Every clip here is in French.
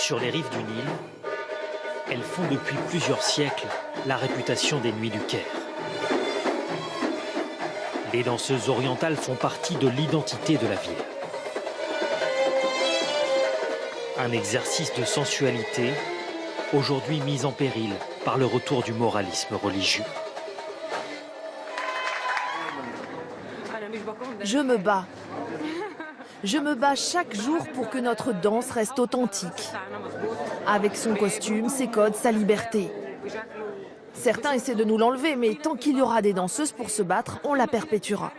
Sur les rives du Nil, elles font depuis plusieurs siècles la réputation des nuits du Caire. Les danseuses orientales font partie de l'identité de la ville. Un exercice de sensualité, aujourd'hui mis en péril par le retour du moralisme religieux. Je me bats. Je me bats chaque jour pour que notre danse reste authentique. Avec son costume, ses codes, sa liberté. Certains essaient de nous l'enlever, mais tant qu'il y aura des danseuses pour se battre, on la perpétuera.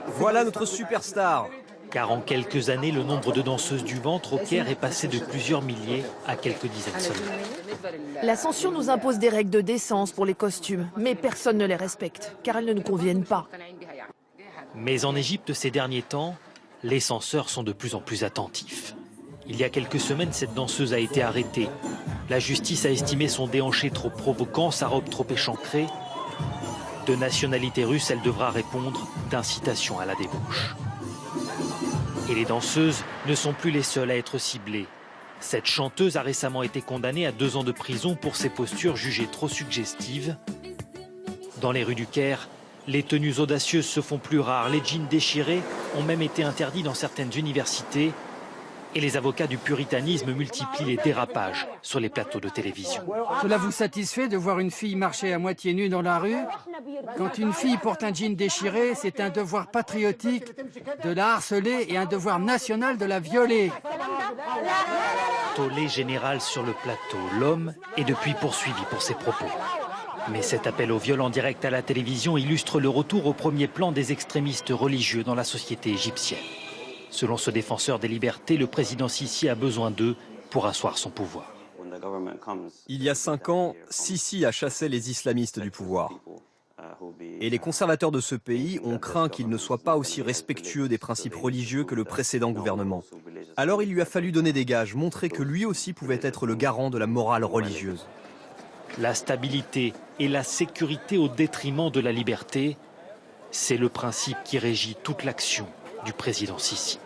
Voilà notre superstar. Car en quelques années, le nombre de danseuses du ventre au Caire est passé de plusieurs milliers à quelques dizaines seulement. L'ascension nous impose des règles de décence pour les costumes, mais personne ne les respecte, car elles ne nous conviennent pas. Mais en Égypte, ces derniers temps, les censeurs sont de plus en plus attentifs. Il y a quelques semaines, cette danseuse a été arrêtée. La justice a estimé son déhanché trop provoquant, sa robe trop échancrée. De nationalité russe, elle devra répondre d'incitation à la débauche. Et les danseuses ne sont plus les seules à être ciblées. Cette chanteuse a récemment été condamnée à 2 ans de prison pour ses postures jugées trop suggestives. Dans les rues du Caire, les tenues audacieuses se font plus rares. Les jeans déchirés ont même été interdits dans certaines universités. Et les avocats du puritanisme multiplient les dérapages sur les plateaux de télévision. Cela vous satisfait de voir une fille marcher à moitié nue dans la rue? Quand une fille porte un jean déchiré, c'est un devoir patriotique de la harceler et un devoir national de la violer. Tollé général sur le plateau. L'homme est depuis poursuivi pour ses propos. Mais cet appel au viol en direct à la télévision illustre le retour au premier plan des extrémistes religieux dans la société égyptienne. Selon ce défenseur des libertés, le président Sisi a besoin d'eux pour asseoir son pouvoir. Il y a 5 ans, Sisi a chassé les islamistes du pouvoir. Et les conservateurs de ce pays ont craint qu'il ne soit pas aussi respectueux des principes religieux que le précédent gouvernement. Alors il lui a fallu donner des gages, montrer que lui aussi pouvait être le garant de la morale religieuse. La stabilité et la sécurité au détriment de la liberté, c'est le principe qui régit toute l'action du président Sisi.